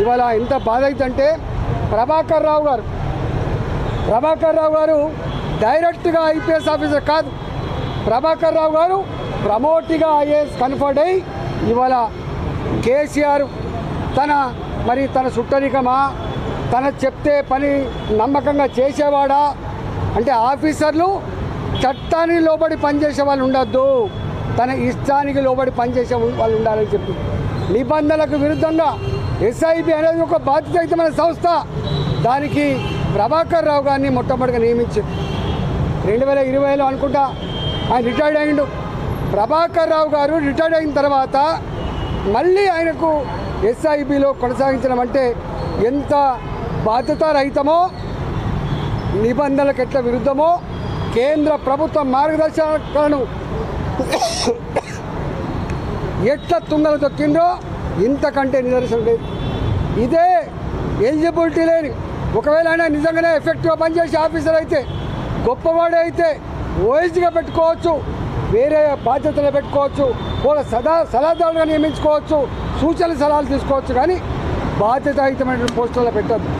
ఇవాళ ఎంత బాధ అవుతుందంటే ప్రభాకర్ రావు గారు డైరెక్ట్గా ఐపీఎస్ ఆఫీసర్ కాదు. ప్రభాకర్ రావు గారు ప్రమోట్గా ఐఏఎస్ కన్ఫర్డ్ అయ్యి ఇవాళ కేసీఆర్ తన సుట్టరికమా, తన చెప్తే పని నమ్మకంగా చేసేవాడా అంటే ఆఫీసర్లు చట్టానికి లోబడి పనిచేసే వాళ్ళు ఉండొద్దు, తన ఇష్టానికి లోబడి పనిచేసే వాళ్ళు ఉండాలని చెప్పి నిబంధనలకు విరుద్ధంగా ఎస్ఐబి అనేది ఒక బాధ్యతాయుతమైన సంస్థ. దానికి ప్రభాకర్ రావు గారిని మొట్టమొదటిగా నియమించారు. 2020లో అనుకుంటా ఆయన రిటైర్డ్ అయ్యిండు. ప్రభాకర్ రావు గారు రిటైర్డ్ అయిన తర్వాత మళ్ళీ ఆయనకు ఎస్ఐబిలో కొనసాగించడం అంటే ఎంత బాధ్యతారహితమో, నిబంధనలకు ఎట్లా విరుద్ధమో, కేంద్ర ప్రభుత్వ మార్గదర్శకాలను ఎట్లా తుంగలు తొక్కిందో ఇంతకంటే నిదర్శనం లేదు. ఇదే ఎలిజిబిలిటీ లేని, ఒకవేళ ఆయన నిజంగానే ఎఫెక్టివ్గా పనిచేసే ఆఫీసర్ అయితే, గొప్పవాడే అయితే ఓఎస్గా పెట్టుకోవచ్చు, వేరే బాధ్యతలు పెట్టుకోవచ్చు, వాళ్ళ సలహాదారులుగా నియమించుకోవచ్చు, సూచన సలహాలు తీసుకోవచ్చు, కానీ బాధ్యతాయుతమైన పోస్టుల్లో పెట్టద్దు.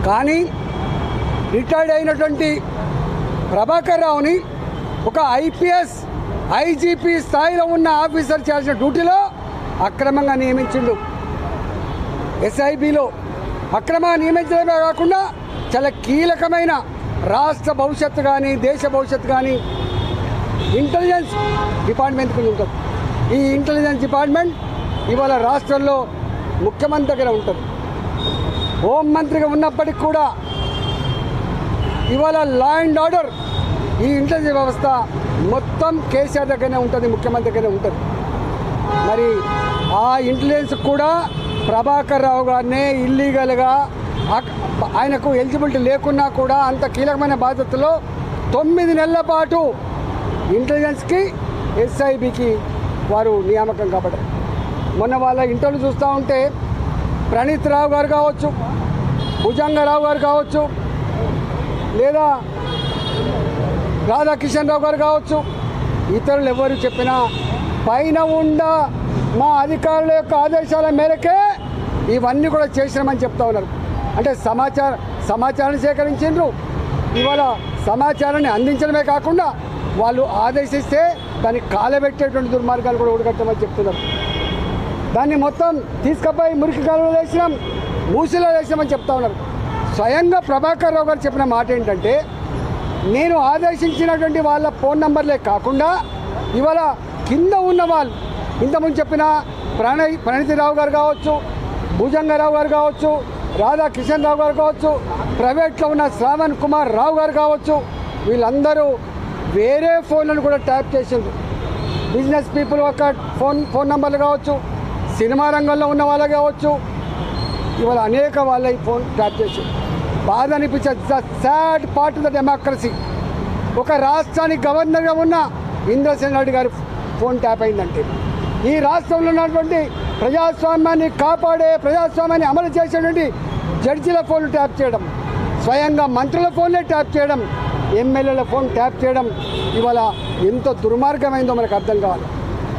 కానీ రిటైర్డ్ అయినటువంటి ప్రభాకర్ రావుని ఒక ఐపీఎస్ ఐజీపీ స్థాయిలో ఉన్న ఆఫీసర్ చేయాల్సిన డ్యూటీలో అక్రమంగా నియమించిండు. ఎస్ఐబిలో అక్రమంగా నియమించడమే కాకుండా చాలా కీలకమైన రాష్ట్ర భవిష్యత్తు కానీ దేశ భవిష్యత్తు కానీ ఇంటెలిజెన్స్ డిపార్ట్మెంట్కి ఉంటుంది. ఈ ఇంటెలిజెన్స్ డిపార్ట్మెంట్ ఇవాళ రాష్ట్రంలో ముఖ్యమంత్రి దగ్గర ఉంటుంది. హోంమంత్రిగా ఉన్నప్పటికీ కూడా ఇవాళ లా అండ్ ఆర్డర్, ఈ ఇంటెలిజెన్స్ వ్యవస్థ మొత్తం కేసీఆర్ దగ్గరనే ఉంటుంది, ముఖ్యమంత్రి దగ్గరనే ఉంటుంది. మరి ఆ ఇంటెలిజెన్స్ కూడా ప్రభాకర్ రావు గారినే ఇల్లీగల్గా ఆయనకు ఎలిజిబిలిటీ లేకున్నా కూడా అంత కీలకమైన బాధ్యతలో 9 నెలల పాటు ఇంటెలిజెన్స్కి ఎస్ఐబికి వారు నియామకం కాబట్టి మొన్న వాళ్ళ ఇంటర్వ్యూ చూస్తూ ఉంటే ప్రణీత్ రావు గారు కావచ్చు, భుజంగరావు గారు కావచ్చు, లేదా రాధాకిషన్ రావు గారు కావచ్చు, ఇతరులు ఎవరు చెప్పినా పైన మా అధికారుల యొక్క ఆదేశాల మేరకే ఇవన్నీ కూడా చేసినామని చెప్తా ఉన్నారు. అంటే సమాచారాన్ని సేకరించారు. ఇవాళ సమాచారాన్ని అందించడమే కాకుండా వాళ్ళు ఆదేశిస్తే దాన్ని కాలబెట్టేటువంటి దుర్మార్గాలు కూడా ఊడగట్టమని చెప్తున్నారు. దాన్ని మొత్తం తీసుకుపోయి మురికి కాలంలో వేసినాం, మూసిలో వేసినామని చెప్తా ఉన్నారు. స్వయంగా ప్రభాకర్ రావు గారు చెప్పిన మాట ఏంటంటే, నేను ఆదేశించినటువంటి వాళ్ళ ఫోన్ నంబర్లే కాకుండా ఇవాళ కింద ఉన్న వాళ్ళు ఇంతకుముందు చెప్పిన ప్రణీతిరావు గారు కావచ్చు, భుజంగరావు గారు కావచ్చు, రాధాకిషన్ రావు గారు కావచ్చు, ప్రైవేట్లో ఉన్న శ్రావణ్ కుమార్ రావు గారు కావచ్చు, వీళ్ళందరూ వేరే ఫోన్లను కూడా ట్యాప్ చేసిండ్రు. బిజినెస్ పీపుల్ ఒక ఫోన్ నంబర్లు కావచ్చు, సినిమా రంగంలో ఉన్న వాళ్ళు కావచ్చు, ఇవాళ అనేక వాళ్ళ ఈ ఫోన్ ట్యాప్ చేసి బాధ అనిపించే sad part of the democracy. ఒక రాష్ట్రానికి గవర్నర్గా ఉన్న ఇంద్రసేన్ రెడ్డి గారి ఫోన్ ట్యాప్ అయిందంటే, ఈ రాష్ట్రంలో ఉన్నటువంటి ప్రజాస్వామ్యాన్ని కాపాడే, ప్రజాస్వామ్యాన్ని అమలు చేసేటువంటి జడ్జిల ఫోన్లు ట్యాప్ చేయడం, స్వయంగా మంత్రుల ఫోన్లే ట్యాప్ చేయడం, ఎమ్మెల్యేల ఫోన్ ట్యాప్ చేయడం ఇవాళ ఎంత దుర్మార్గమైందో మనకు అర్థం కావాలి.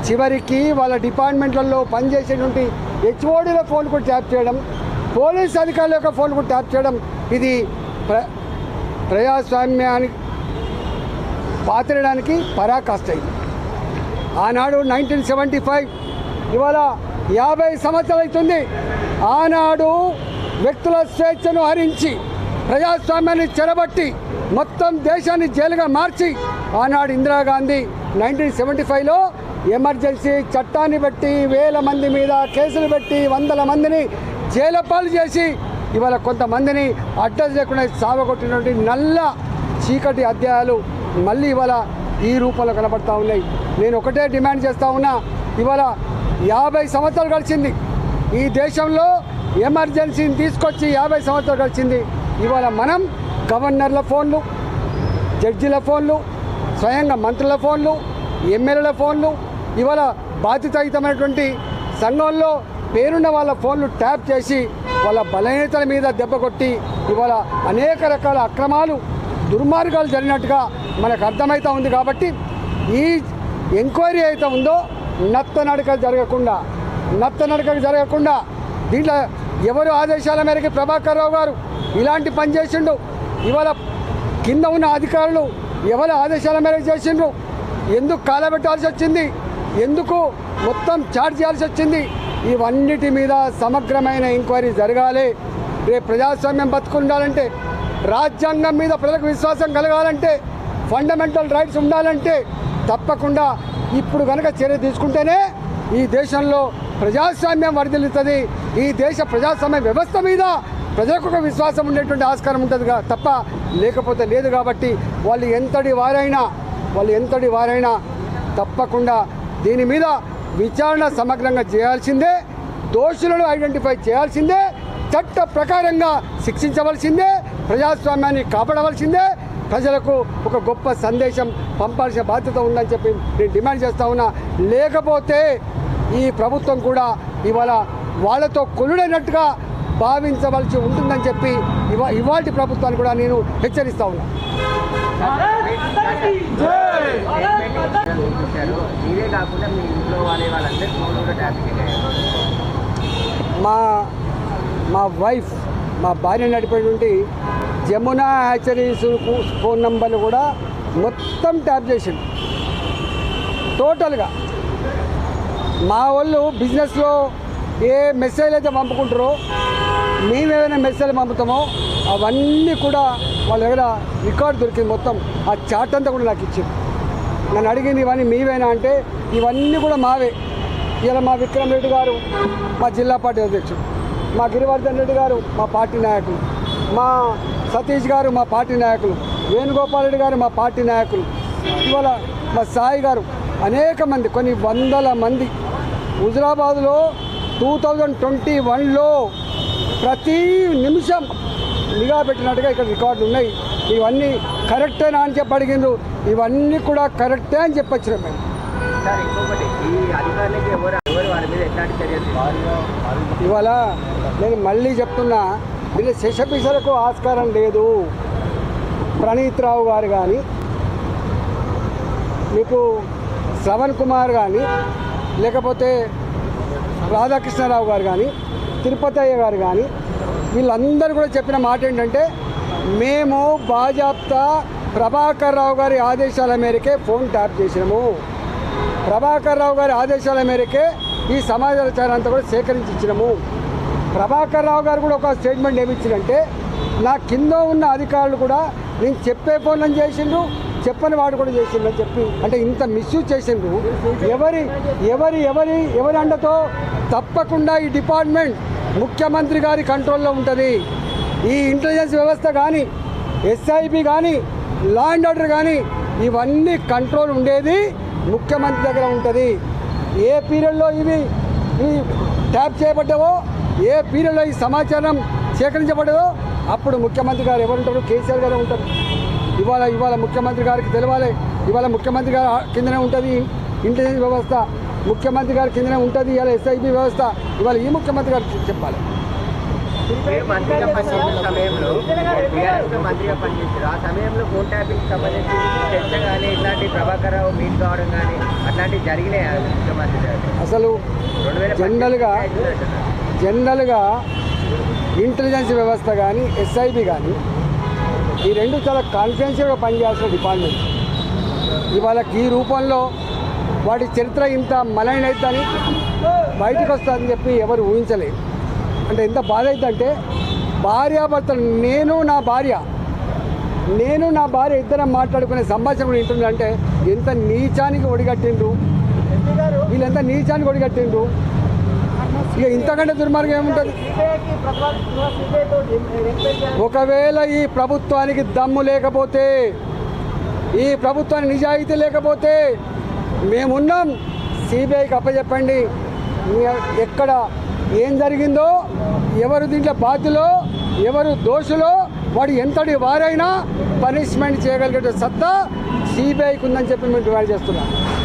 చివరికి వాళ్ళ డిపార్ట్మెంట్లలో పనిచేసేటువంటి హెచ్ఓడీల ఫోన్ కూడా ట్యాప్ చేయడం, పోలీస్ అధికారుల యొక్క ఫోన్ కూడా ట్యాప్ చేయడం, ఇది ప్రజాస్వామ్యానికి పాతరడానికి పరాకాష్ట. ఇది ఆనాడు 1975, ఇవాళ 50 సంవత్సరాలు అవుతుంది. ఆనాడు వ్యక్తుల స్వేచ్ఛను హరించి ప్రజాస్వామ్యాన్ని చెరబట్టి మొత్తం దేశాన్ని జైలుగా మార్చి ఆనాడు ఇందిరాగాంధీ 1975లో ఎమర్జెన్సీ చట్టాన్ని బట్టి వేల మంది మీద కేసులు పెట్టి వందల మందిని జైలు పాలు చేసి ఇవాళ కొంతమందిని అడ్రస్ లేకుండా సావగొట్టినటువంటి నల్ల చీకటి అధ్యాయాలు మళ్ళీ ఇవాళ ఈ రూపంలో కనబడతా ఉన్నాయి. నేను ఒకటే డిమాండ్ చేస్తూ ఉన్నా, ఇవాళ 50 సంవత్సరాలు గడిచింది ఈ దేశంలో, ఎమర్జెన్సీని తీసుకొచ్చి 50 సంవత్సరాలు గడిచింది. ఇవాళ మనం గవర్నర్ల ఫోన్లు, జడ్జిల ఫోన్లు, స్వయంగా మంత్రుల ఫోన్లు, ఎమ్మెల్యేల ఫోన్లు, ఇవాళ బాధ్యతాయుతమైనటువంటి సంఘంలో పేరున్న వాళ్ళ ఫోన్లు ట్యాప్ చేసి వాళ్ళ బలహీనతల మీద దెబ్బ కొట్టి ఇవాళ అనేక రకాల అక్రమాలు, దుర్మార్గాలు జరిగినట్టుగా మనకు అర్థమవుతూ ఉంది. కాబట్టి ఈ ఎంక్వైరీ అయితే ఉందో నత్తనడక జరగకుండా దీంట్లో ఎవరు ఆదేశాల మేరకు ప్రభాకర్ రావు గారు ఇలాంటి పని చేసిండు. ఇవాళ కింద ఉన్న అధికారులు ఎవరి ఆదేశాల మేరకు చేసిండ్రు, ఎందుకు కాలబెట్టాల్సి వచ్చింది, ఎందుకు మొత్తం చార్జ్ చేయాల్సి వచ్చింది, ఇవన్నిటి మీద సమగ్రమైన ఎంక్వైరీ జరగాలి. రేపు ప్రజాస్వామ్యం బతుకుండాలంటే, రాజ్యాంగం మీద ప్రజలకు విశ్వాసం కలగాలంటే, ఫండమెంటల్ రైట్స్ ఉండాలంటే తప్పకుండా ఇప్పుడు కనుక చర్య తీసుకుంటేనే ఈ దేశంలో ప్రజాస్వామ్యం వర్ధిల్లుతుంది. ఈ దేశ ప్రజాస్వామ్య వ్యవస్థ మీద ప్రజలకు ఒక విశ్వాసం ఉండేటువంటి ఆస్కారం ఉంటుంది తప్ప లేకపోతే లేదు. కాబట్టి వాళ్ళు ఎంతటి వారైనా తప్పకుండా దీని మీద విచారణ సమగ్రంగా చేయాల్సిందే, దోషులను ఐడెంటిఫై చేయాల్సిందే, చట్ట ప్రకారంగా శిక్షించవలసిందే, ప్రజాస్వామ్యాన్ని కాపాడవలసిందే, ప్రజలకు ఒక గొప్ప సందేశం పంపాల్సిన బాధ్యత ఉందని చెప్పి నేను డిమాండ్ చేస్తా ఉన్నా. లేకపోతే ఈ ప్రభుత్వం కూడా ఇవాళ వాళ్ళతో కొలుడైనట్టుగా భావించవలసి ఉంటుందని చెప్పి ఇవాల్టి ప్రభుత్వాన్ని కూడా నేను హెచ్చరిస్తా ఉన్నా. మా వైఫ్, మా భార్య నడిపేటువంటి జమునా హ్యాచరీస్ ఫోన్ నంబర్లు కూడా మొత్తం ట్యాప్ చేసిండు టోటల్గా. మా వాళ్ళు బిజినెస్లో ఏ మెసేజ్ అయితే పంపుకుంటారో, మేమేమైనా మెసేజ్ పంపుతామో అవన్నీ కూడా వాళ్ళ దగ్గర రికార్డు దొరికింది. మొత్తం ఆ చార్ట్ అంతా కూడా నాకు ఇచ్చింది. నన్ను అడిగింది ఇవన్నీ మీవేనా అంటే ఇవన్నీ కూడా మావే. ఇలా మా విక్రమ్ రెడ్డి గారు మా జిల్లా పార్టీ అధ్యక్షుడు, మా గిరివర్ధన్ రెడ్డి గారు మా పార్టీ నాయకులు, మా సతీష్ గారు మా పార్టీ నాయకులు, వేణుగోపాల్ రెడ్డి గారు మా పార్టీ నాయకులు, ఇవాళ మా సాయి గారు, అనేక మంది, కొన్ని వందల మంది. హుజరాబాద్లో 2021లో ప్రతి నిమిషం నిఘా పెట్టినట్టుగా ఇక్కడ రికార్డులు ఉన్నాయి. ఇవన్నీ కరెక్టేనా అని చెప్పి అడిగిండ్రు. ఇవన్నీ కూడా కరెక్టే అని చెప్పొచ్చినాం మేము. ఇవాళ నేను మళ్ళీ చెప్తున్నా, వీళ్ళ శశపిసలకు ఆస్కారం లేదు. ప్రణీత్ రావు గారు కానీ, మీకు శ్రవణ్ కుమార్ కానీ, లేకపోతే రాధాకృష్ణరావు గారు కానీ, తిరుపతయ్య గారు కానీ, వీళ్ళందరూ కూడా చెప్పిన మాట ఏంటంటే, మేము బాజాప్తా ప్రభాకర్ రావు గారి ఆదేశాల మేరకే ఫోన్ ట్యాప్ చేసినాము, ప్రభాకర్ రావు గారి ఆదేశాల మేరకే ఈ సమాచారం అంతా కూడా సేకరించి ఇచ్చినాము. ప్రభాకర్ రావు గారు కూడా ఒక స్టేట్మెంట్ ఏమిచ్చిందంటే, నా కింద ఉన్న అధికారులు కూడా నేను చెప్పే ఫోన్లను చేసిండ్రు, చెప్పని వాడు కూడా చేసిండ్రు అని చెప్పి, అంటే ఇంత మిస్యూజ్ చేసిండ్రు. ఎవరి అండతో? తప్పకుండా ఈ డిపార్ట్మెంట్ ముఖ్యమంత్రి గారి కంట్రోల్లో ఉంటుంది. ఈ ఇంటెలిజెన్స్ వ్యవస్థ కానీ, ఎస్ఐబి కానీ, లా అండ్ ఆర్డర్ కానీ, ఇవన్నీ కంట్రోల్ ఉండేది ముఖ్యమంత్రి దగ్గర ఉంటుంది. ఏ పీరియడ్లో ఇవి ట్యాప్ చేయబడ్డావో, ఏ పీరియడ్లో ఈ సమాచారం సేకరించబడ్డదో అప్పుడు ముఖ్యమంత్రి గారు ఎవరుంటారు? కేసీఆర్ గారే ఉంటారు. ఇవాళ ముఖ్యమంత్రి గారికి తెలవాలి. ఇవాళ ముఖ్యమంత్రి గారి కిందనే ఉంటుంది ఇంటెలిజెన్స్ వ్యవస్థ, ముఖ్యమంత్రి గారి కిందనే ఉంటుంది ఇవాళ ఎస్ఐబి వ్యవస్థ. ఇవాళ ఈ ముఖ్యమంత్రి గారు చెప్పాలి. మంత్రిగా పనిచేశారు. ఆ సమయంలో ఫోన్ ట్యాపింగ్ సంబంధించి చర్చ కానీ, ఇట్లాంటి ప్రభాకర్ రావు మీట్ కావడం కానీ అట్లాంటివి జరిగినాయి ముఖ్యమంత్రి అసలు జనరల్గా ఇంటెలిజెన్స్ వ్యవస్థ కానీ, ఎస్ఐబి కానీ, ఈ రెండు చాలా కాన్ఫిడెన్షియల్గా పనిచేయాల్సిన డిపార్ట్మెంట్. ఇవాళ ఈ రూపంలో వాటి చరిత్ర ఇంత మలైన అవుతుందని, బయటకు వస్తుందని చెప్పి ఎవరు ఊహించలేదు. అంటే ఎంత బాధ అవుతుందంటే, భార్యాభర్తలు నేను నా భార్య ఇద్దరం మాట్లాడుకునే సంభాషణ కూడా వింటుందంటే ఎంత నీచానికి ఒడిగట్టిండ్రు వీళ్ళు, ఎంత నీచానికి ఒడిగట్టిండ్రు. ఇక ఇంతకంటే దుర్మార్గం ఏముంటుంది? ఒకవేళ ఈ ప్రభుత్వానికి దమ్ము లేకపోతే, ఈ ప్రభుత్వానికి నిజాయితీ లేకపోతే మేమున్నాం, సిబిఐకి అప్పచెప్పండి. ఎక్కడ ఏం జరిగిందో, ఎవరు దీంట్లో బాధ్యులో, ఎవరు దోషులో, వాడు ఎంతటి వారైనా పనిష్మెంట్ చేయగలిగే సత్తా సిబిఐకి ఉందని చెప్పి మేము డిమాండ్ చేస్తున్నాం.